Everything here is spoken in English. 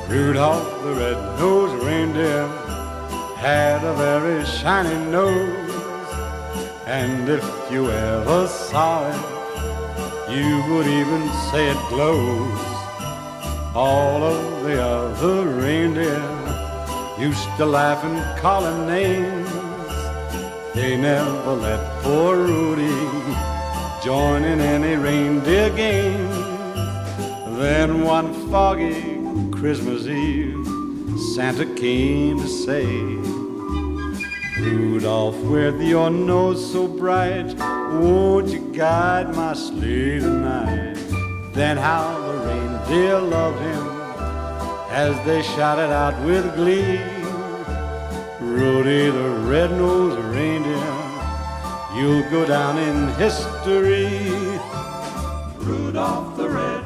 Rudolph the red-nosed reindeer had a very shiny nose, and if you ever saw it, you would even say it glows. All of the other reindeer used to laugh and call him names. They never let poor Rudy join in any reindeer games. Then one foggy Christmas Eve, Santa came to say, Rudolph, with your nose so bright, won't you guide my sleigh tonight? Then how the reindeer loved him as they shouted out with glee, Rudy the red-nosed reindeer, you'll go down in history. Rudolph the red